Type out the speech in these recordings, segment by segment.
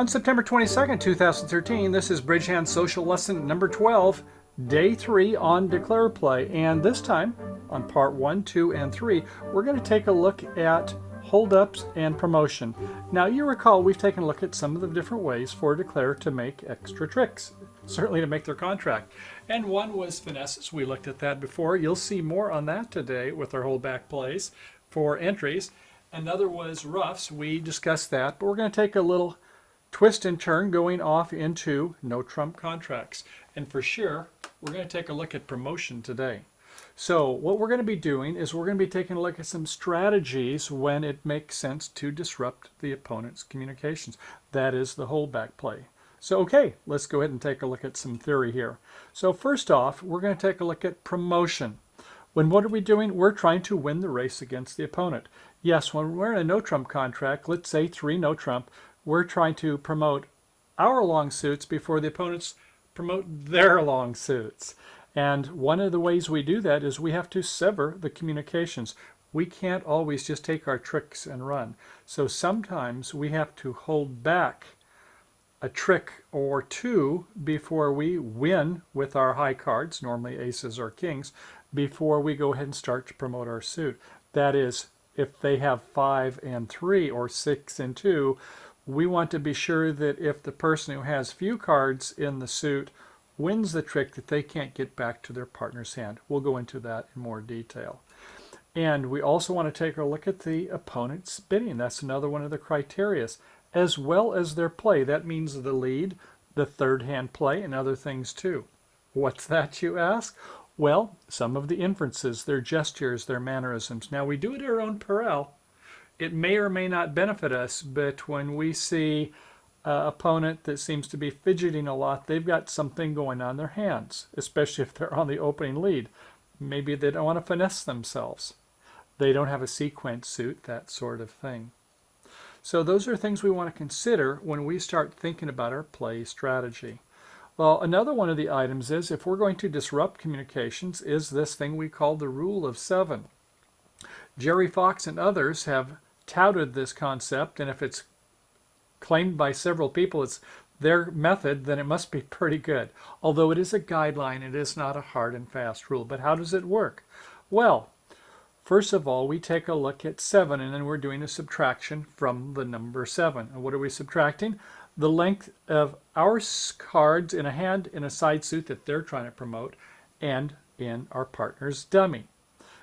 On September 22nd, 2013, this is Bridgehand Social Lesson number 12, Day 3 on Declare Play. And this time, on Part 1, 2, and 3, we're going to take a look at holdups and promotion. Now, you recall we've taken a look at some of the different ways for Declare to make extra tricks, certainly to make their contract. And one was finesses. We looked at that before. You'll see more on that today with our holdback plays for entries. Another was roughs. We discussed that, but we're going to take a little twist and turn going off into no trump contracts. And for sure, we're going to take a look at promotion today. So what we're going to be doing is we're going to be taking a look at some strategies when it makes sense to disrupt the opponent's communications. That is the holdback play. So okay, let's go ahead and take a look at some theory here. So first off, we're going to take a look at promotion. What are we doing? We're trying to win the race against the opponent. Yes, when we're in a no trump contract, let's say 3 no trump, we're trying to promote our long suits before the opponents promote their long suits. And one of the ways we do that is we have to sever the communications. We can't always just take our tricks and run. So sometimes we have to hold back a trick or two before we win with our high cards, normally aces or kings, before we go ahead and start to promote our suit. That is, if they have 5 and 3 or 6 and 2, we want to be sure that if the person who has few cards in the suit wins the trick, that they can't get back to their partner's hand. We'll go into that in more detail. And we also want to take a look at the opponent's bidding. That's another one of the criteria, as well as their play. That means the lead, the third hand play, and other things too. What's that, you ask? Well, some of the inferences, their gestures, their mannerisms. Now, we do it at our own peril. It may or may not benefit us, but when we see an opponent that seems to be fidgeting a lot, they've got something going on in their hands, especially if they're on the opening lead. Maybe they don't want to finesse themselves. They don't have a sequence suit, that sort of thing. So those are things we want to consider when we start thinking about our play strategy. Well, another one of the items is, if we're going to disrupt communications, is this thing we call the rule of 7. Jerry Fox and others have touted this concept, and if it's claimed by several people it's their method, then it must be pretty good. Although it is a guideline, it is not a hard and fast rule. But how does it work? Well, first of all, we take a look at 7, and then we're doing a subtraction from the number 7. And what are we subtracting? The length of our cards in a hand in a side suit that they're trying to promote, and in our partner's dummy.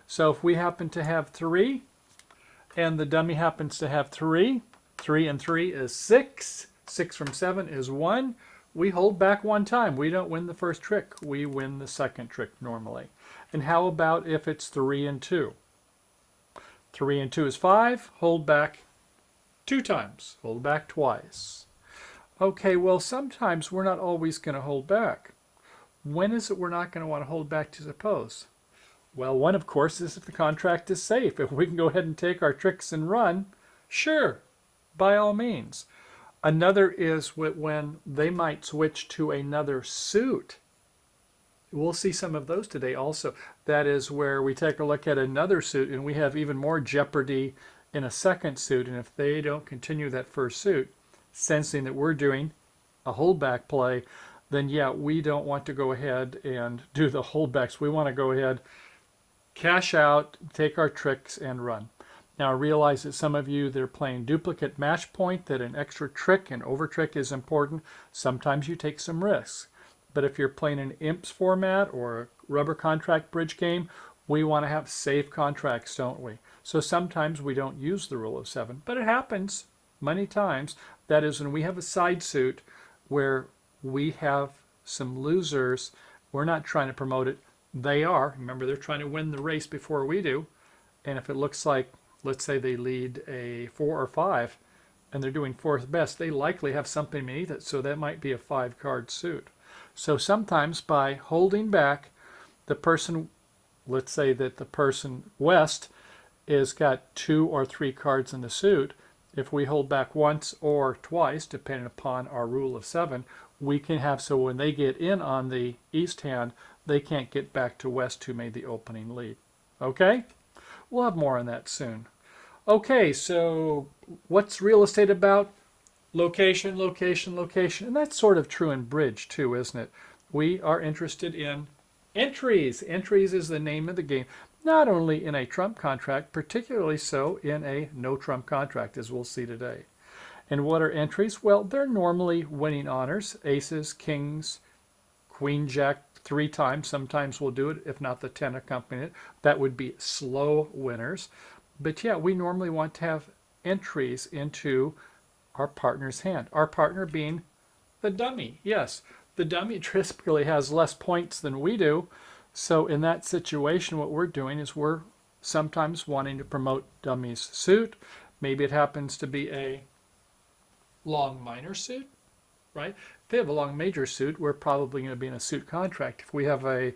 So if we happen to have 3, and the dummy happens to have 3, 3 and 3 is 6, 6 from 7 is 1, we hold back 1 time. We don't win the first trick, we win the second trick normally. And how about if it's 3 and 2? 3 and 2 is 5, hold back 2 times, hold back twice. Okay, well, sometimes we're not always going to hold back. When is it we're not going to want to hold back, to suppose? Well, one, of course, is if the contract is safe. If we can go ahead and take our tricks and run, sure, by all means. Another is when they might switch to another suit. We'll see some of those today also. That is where we take a look at another suit and we have even more jeopardy in a second suit. And if they don't continue that first suit, sensing that we're doing a holdback play, then yeah, we don't want to go ahead and do the holdbacks. We want to go ahead, cash out, take our tricks, and run. Now, I realize that some of you that are playing duplicate match point, that an extra trick and over trick is important. Sometimes you take some risks. But if you're playing an IMPS format or a rubber contract bridge game, we want to have safe contracts, don't we? So sometimes we don't use the rule of 7, but it happens many times. That is when we have a side suit where we have some losers. We're not trying to promote it. They are. Remember, they're trying to win the race before we do. And if it looks like, let's say they lead a 4 or 5 and they're doing 4th best, they likely have something beneath it. So that might be a 5-card suit. So sometimes by holding back, the person, let's say that the person west is got 2 or 3 cards in the suit. If we hold back once or twice, depending upon our rule of 7, we can have, so when they get in on the east hand, they can't get back to west who made the opening lead. Okay? We'll have more on that soon. Okay, so what's real estate about? Location, location, location. And that's sort of true in bridge too, isn't it? We are interested in entries. Entries is the name of the game, not only in a trump contract, particularly so in a no trump contract, as we'll see today. And what are entries? Well, they're normally winning honors, aces, kings, queen, jack, 3 times. Sometimes we'll do it, if not the 10 accompanying it. That would be slow winners. But yeah, we normally want to have entries into our partner's hand. Our partner being the dummy. Yes, the dummy typically has less points than we do. So in that situation, what we're doing is we're sometimes wanting to promote dummy's suit. Maybe it happens to be a long minor suit, right? If they have a long major suit, we're probably going to be in a suit contract. If we have a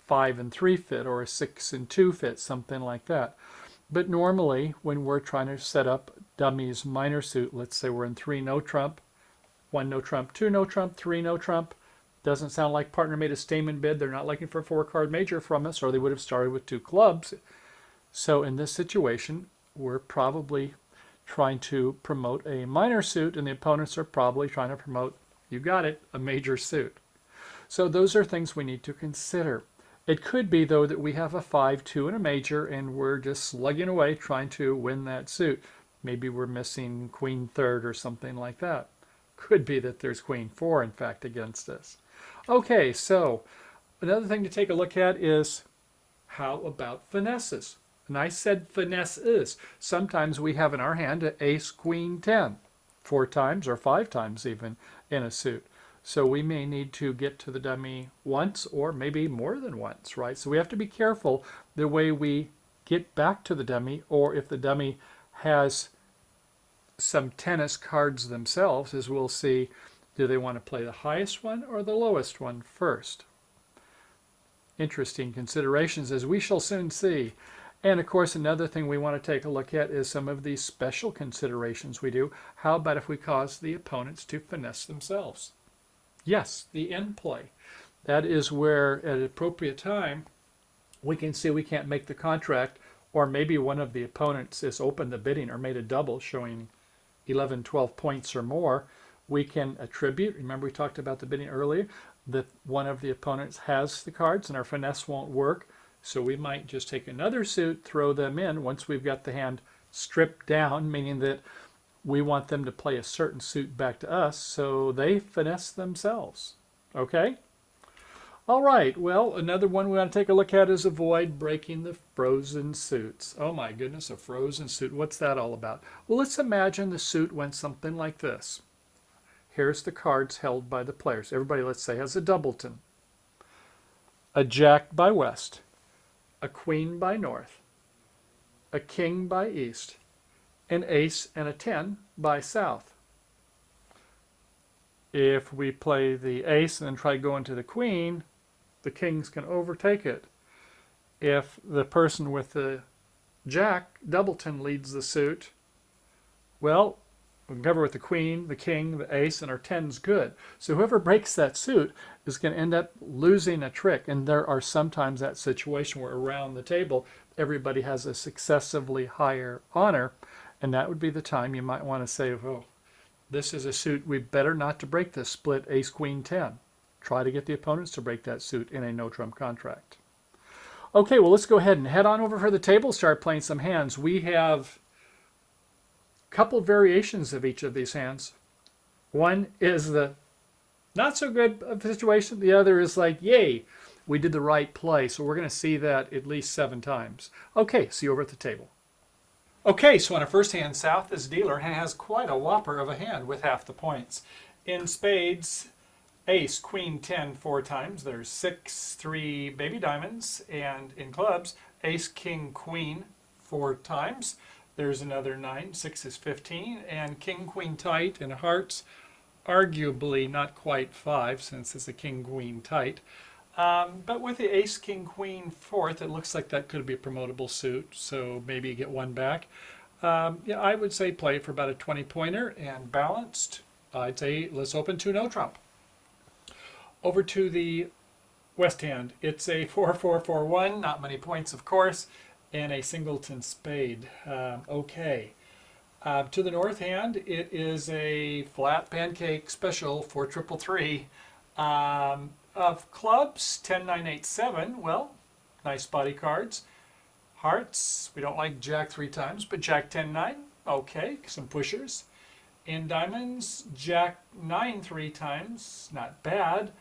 5 and 3 fit or a 6 and 2 fit, something like that. But normally, when we're trying to set up dummy's minor suit, let's say we're in 3 no trump, 1 no trump, 2 no trump, 3 no trump. Doesn't sound like partner made a statement bid. They're not looking for a 4-card major from us, or they would have started with 2 clubs. So in this situation, we're probably trying to promote a minor suit, and the opponents are probably trying to promote, you got it, a major suit. So those are things we need to consider. It could be, though, that we have a 5-2 and a major, and we're just slugging away trying to win that suit. Maybe we're missing queen third or something like that. Could be that there's queen 4, in fact, against us. Okay, so another thing to take a look at is how about finesses? And I said finesses. Sometimes we have in our hand an ace, queen, 10, 4 times or 5 times even in a suit. So we may need to get to the dummy once or maybe more than once, right? So we have to be careful the way we get back to the dummy, or if the dummy has some tennis cards themselves, as we'll see, do they want to play the highest one or the lowest one first? Interesting considerations, as we shall soon see. And of course, another thing we want to take a look at is some of these special considerations we do. How about if we cause the opponents to finesse themselves? Yes, the end play. That is where, at an appropriate time, we can see we can't make the contract, or maybe one of the opponents has opened the bidding or made a double showing 11, 12 points or more. We can attribute, remember we talked about the bidding earlier, that one of the opponents has the cards and our finesse won't work. So we might just take another suit, throw them in once we've got the hand stripped down, meaning that we want them to play a certain suit back to us, so they finesse themselves. Okay? All right, well, another one we want to take a look at is avoid breaking the frozen suits. Oh my goodness, a frozen suit. What's that all about? Well, let's imagine the suit went something like this. Here's the cards held by the players. Everybody, let's say, has a doubleton. A jack by west, a queen by north, a king by east, an ace and a 10 by south. If we play the ace and then try going to the queen, the kings can overtake it. If the person with the jack, doubleton, leads the suit, well, we can cover with the queen, the king, the ace, and our 10's good. So whoever breaks that suit is going to end up losing a trick. And there are sometimes that situation where around the table, everybody has a successively higher honor. And that would be the time you might want to say, oh, this is a suit, we better not to break this split ace, queen, 10. Try to get the opponents to break that suit in a no-trump contract. Okay, well, let's go ahead and head on over for the table, start playing some hands. We have couple variations of each of these hands. One is the not so good situation. The other is like, yay, we did the right play. So we're going to see that at least 7 times. Okay, see you over at the table. Okay, so on our first hand, South is dealer and has quite a whopper of a hand with half the points. In spades, ace, queen, 10 4 times. There's 6, 3 baby diamonds. And in clubs, ace, king, queen 4 times. There's another 9, 6 is 15, and king, queen, tight, and hearts, arguably not quite 5 since it's a king, queen, tight. But with the ace, king, queen, 4th, it looks like that could be a promotable suit, so maybe you get one back. Yeah, I would say play for about a 20-pointer and balanced. I'd say let's open 2 no trump. Over to the west hand. It's a 4-4-4-1, not many points, of course. And a singleton spade. Okay. To the north hand, it is a flat pancake special for triple three. Of clubs, 10, 9, 8, 7. Well, nice body cards. Hearts, we don't like Jack 3 times, but Jack 10, 9. Okay, some pushers. In diamonds, Jack 9 3 times, not bad.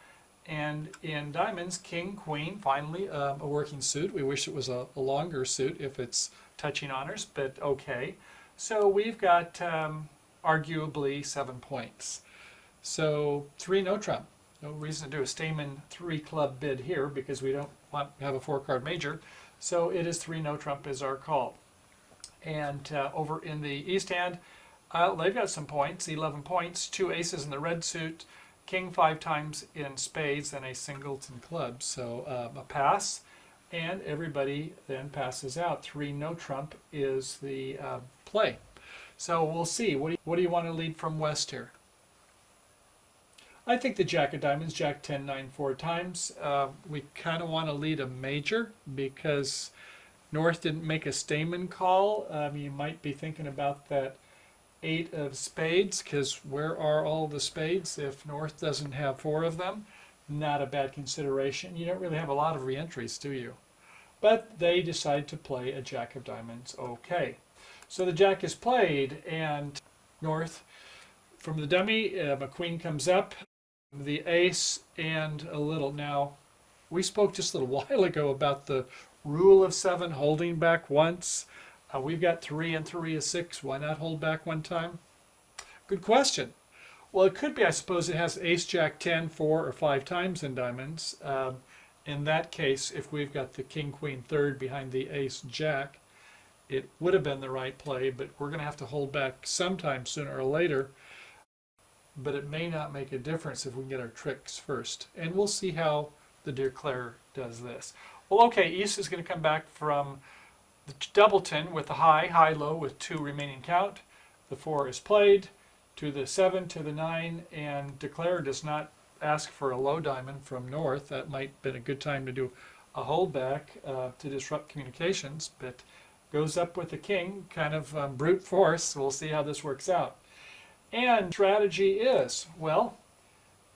And in diamonds, King, Queen, finally a working suit. We wish it was a longer suit if it's touching honors, but okay. So we've got arguably 7 points. So 3 no trump. No reason to do a Stayman 3 club bid here because we don't want to have a 4-card major. So it is 3 no trump is our call. And over in the east hand, they've got some points, 11 points, 2 aces in the red suit, King 5 times in spades, and a singleton club. So a pass, and everybody then passes out. 3 no trump is the play. So we'll see. What do you want to lead from west here? I think the Jack of diamonds, Jack 10, 9, 4 times. We kind of want to lead a major because north didn't make a Stayman call. You might be thinking about that 8 of spades, because where are all the spades if north doesn't have 4 of them? Not a bad consideration. You don't really have a lot of re-entries, do you? But they decide to play a Jack of diamonds. Okay. So the Jack is played, and north, from the dummy, a queen comes up, the ace, and a little. Now, we spoke just a little while ago about the rule of 7 holding back once. We've got 3 and 3 is 6. Why not hold back one time? Good question. Well, it could be, I suppose, it has ace, jack, 10, 4, or 5 times in diamonds. In that case, if we've got the king, queen, third behind the ace, jack, it would have been the right play, but we're going to have to hold back sometime sooner or later. But it may not make a difference if we can get our tricks first. And we'll see how the Declare does this. Well, okay, East is going to come back from the doubleton with the high, high, low with 2 remaining count. The 4 is played to the 7, to the 9, and Declare does not ask for a low diamond from north. That might have been a good time to do a holdback to disrupt communications, but goes up with the king, kind of brute force. We'll see how this works out. And strategy is, well,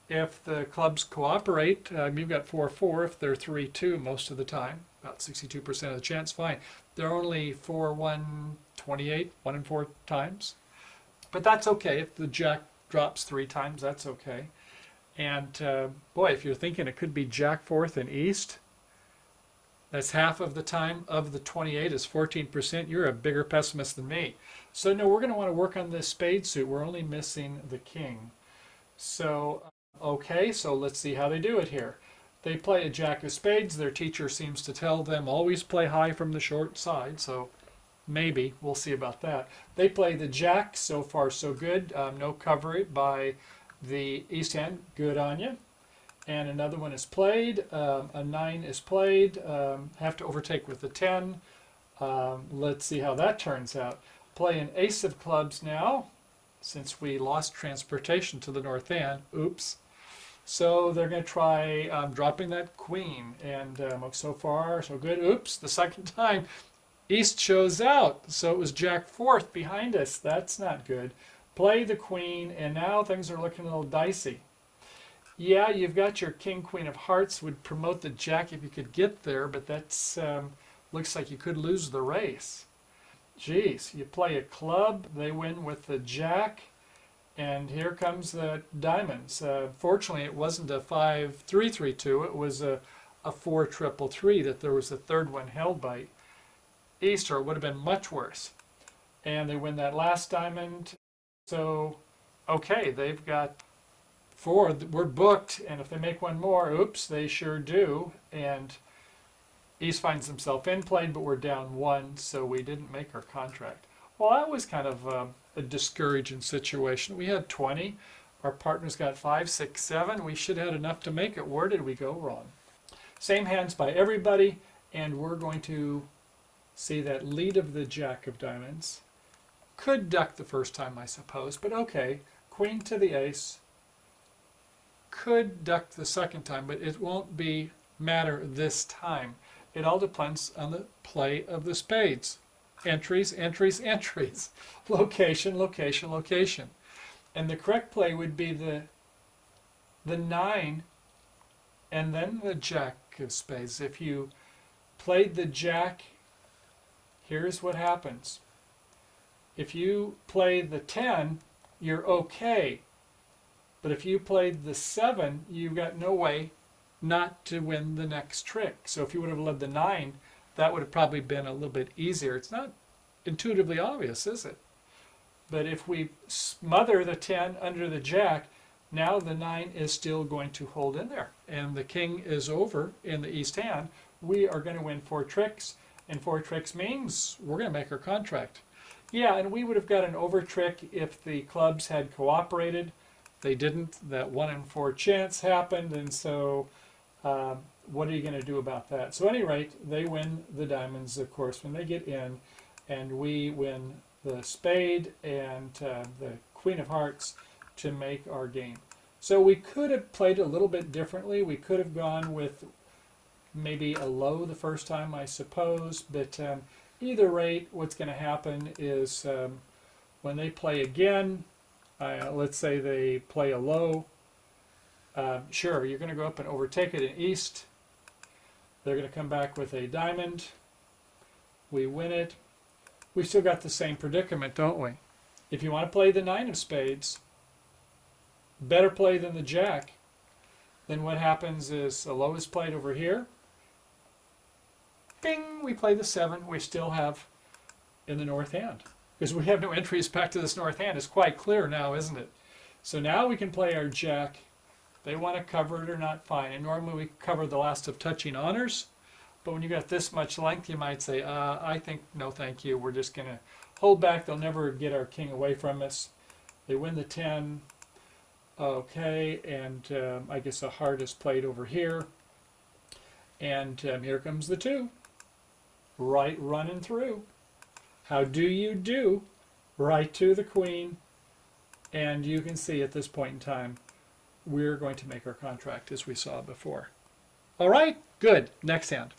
if the clubs cooperate, you've got 4-4. If they're 3-2 most of the time, about 62% of the chance, fine. They're only 4-1, 28, 1 and 4 times. But that's okay. If the jack drops 3 times, that's okay. And boy, if you're thinking it could be jack fourth and east, that's half of the time of the 28 is 14%. You're a bigger pessimist than me. So no, we're going to want to work on this spade suit. We're only missing the king. So, okay, so let's see how they do it here. They play a jack of spades. Their teacher seems to tell them always play high from the short side. So maybe we'll see about that. They play the jack. So far, so good. No cover by the east hand. Good on you. And another one is played. A 9 is played. Have to overtake with the 10. Let's see how that turns out. Play an ace of clubs now, since we lost transportation to the north hand. Oops. So they're going to try dropping that queen. And so far, so good. Oops, the second time. East shows out. So it was jack fourth behind us. That's not good. Play the queen, and now things are looking a little dicey. Yeah, you've got your king, queen of hearts would promote the jack if you could get there, but that's looks like you could lose the race. Geez, you play a club, they win with the jack, and here comes the diamonds. Fortunately, it wasn't a 5-3-3-2, it was a 4-3-3-3 that there was a third one held by East, or it would have been much worse. And they win that last diamond. So, okay, they've got 4. We're booked, and if they make one more, oops, they sure do. And East finds himself in played, but we're down 1, so we didn't make our contract. Well, that was kind of a discouraging situation. We had 20. Our partners got 5, 6, 7. We should have had enough to make it. Where did we go wrong? Same hands by everybody, and we're going to see that lead of the jack of diamonds. Could duck the first time, I suppose, but okay. Queen to the ace. Could duck the second time, but it won't be matter this time. It all depends on the play of the spades. entries, entries, entries. Location, location, location. And the correct play would be the 9 and then the jack of spades. If you played the jack, here's what happens. If you play the 10, you're okay. But if you played the 7, you've got no way not to win the next trick. So if you would have led the 9, that would have probably been a little bit easier. It's not intuitively obvious, is it? But if we smother the 10 under the jack, now the 9 is still going to hold in there. And the king is over in the east hand. We are going to win 4 tricks. And 4 tricks means we're going to make our contract. Yeah, and we would have got an over trick if the clubs had cooperated. They didn't. That 1 in 4 chance happened. And so what are you going to do about that? So at any rate, they win the diamonds, of course, when they get in. And we win the spade and the queen of hearts to make our game. So we could have played a little bit differently. We could have gone with maybe a low the first time, I suppose. But either rate, what's going to happen is when they play again, let's say they play a low, sure, you're going to go up and overtake it in east. They're going to come back with a diamond. We win it. We've still got the same predicament, don't we? If you want to play the 9 of spades, better play than the jack, then what happens is a low is played over here. Bing, we play the 7. We still have in the north hand. Because we have no entries back to this north hand. It's quite clear now, isn't it? So now we can play our jack. They want to cover it or not, fine. And normally we cover the last of touching honors. But when you got this much length, you might say, I think, no thank you. We're just going to hold back. They'll never get our king away from us. They win the 10. Okay, and I guess a heart is played over here. And here comes the 2. Right running through. How do you do? Right to the queen. And you can see at this point in time, we're going to make our contract as we saw before. All right, good. Next hand.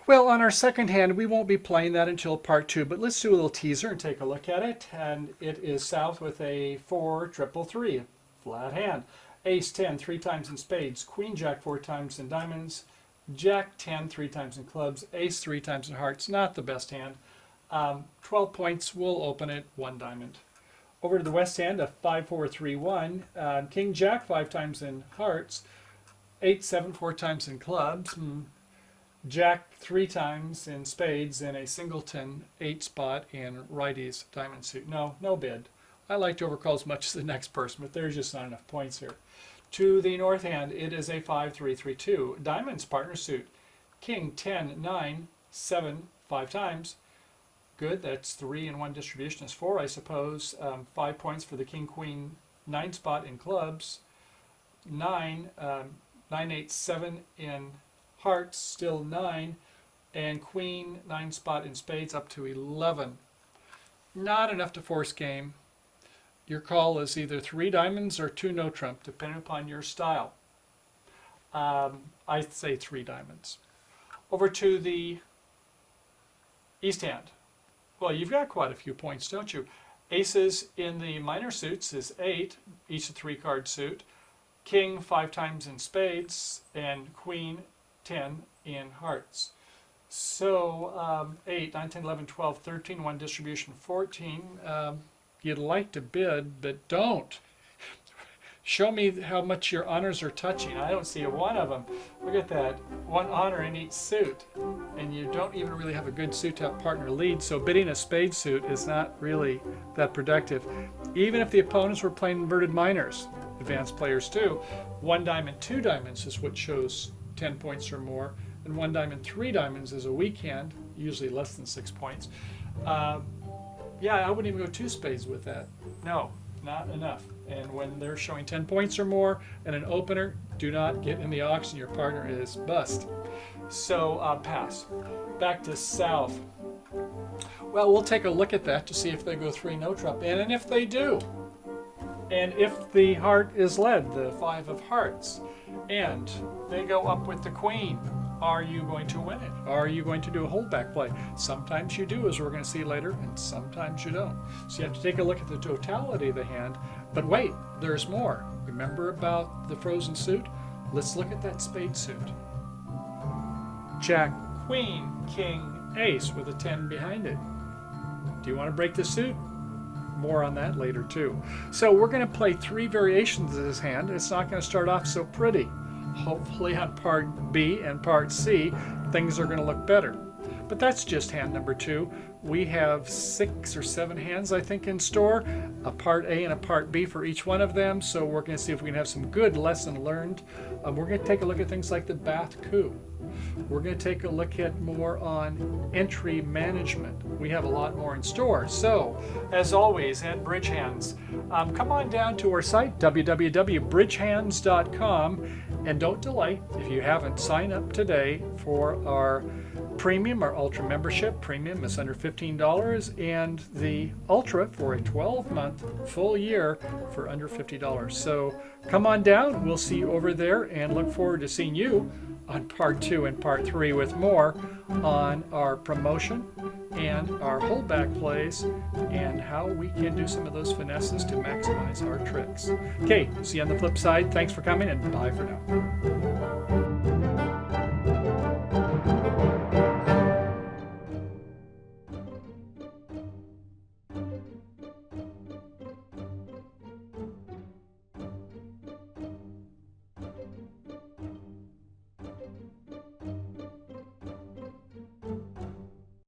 Well, on our second hand, we won't be playing that until part 2, but let's do a little teaser and take a look at it. And it is south with a 4 triple 3, flat hand. Ace 10 3 times in spades, queen jack 4 times in diamonds, jack 10 3 times in clubs, ace 3 times in hearts. Not the best hand. 12 points, we'll open it, 1 diamond. Over to the west hand, a 5 4 3 1, king jack 5 times in hearts, 8 7 4 times in clubs, jack 3 times in spades, and a singleton 8 spot in righties diamond suit. No bid. I like to overcall as much as the next person, but there's just not enough points here. To the north hand, it is a 5 3 3 2, diamonds partner suit, king 10 9 7 5 times. Good, that's 3 and 1 distribution is 4, I suppose. 5 points for the king queen 9 spot in clubs, 9 8 7 in hearts, still 9, and queen 9 spot in spades up to 11. Not enough to force game. Your call is either 3 diamonds or 2 no trump, depending upon your style. I'd say 3 diamonds. Over to the east hand. Well, you've got quite a few points, don't you? Aces in the minor suits is 8, each a 3-card suit. King 5 times in spades, and queen 10 in hearts. So 8, 9, 10, 11, 12, 13, 1 distribution, 14. You'd like to bid, but don't. Show me how much your honors are touching. I don't see one of them. Look at that. 1 honor in each suit. And you don't even really have a good suit to have partner lead, so bidding a spade suit is not really that productive. Even if the opponents were playing inverted minors, advanced players too, 1 diamond, 2 diamonds is what shows 10 points or more, and 1 diamond, 3 diamonds is a weak hand, usually less than 6 points. Yeah, I wouldn't even go 2 spades with that. No, not enough. And when they're showing 10 points or more and an opener, do not get in the auction. Your partner is bust. So pass. Back to south. Well, we'll take a look at that to see if they go 3 no trump in, and if they do. And if the heart is led, the 5 of hearts, and they go up with the queen. Are you going to win it? Are you going to do a holdback play? Sometimes you do, as we're going to see later, and sometimes you don't. So you have to take a look at the totality of the hand. But wait, there's more. Remember about the frozen suit? Let's look at that spade suit. Jack, queen, king, ace with a 10 behind it. Do you want to break the suit? More on that later too. So we're going to play 3 variations of this hand. It's not going to start off so pretty. Hopefully on part B and part C, things are going to look better. But that's just hand number 2. We have 6 or 7 hands, I think, in store, a part A and a part B for each one of them. So we're going to see if we can have some good lesson learned. We're going to take a look at things like the Bath coup. We're going to take a look at more on entry management. We have a lot more in store. So, as always, at Bridge Hands, come on down to our site, www.bridgehands.com, and don't delay. If you haven't, sign up today for our Premium, our Ultra membership. Premium is under $15, and the Ultra for a 12-month full year for under $50. So come on down. We'll see you over there, and look forward to seeing you on part 2 and part 3 with more on our promotion and our holdback plays and how we can do some of those finesses to maximize our tricks. Okay, see you on the flip side. Thanks for coming, and bye for now.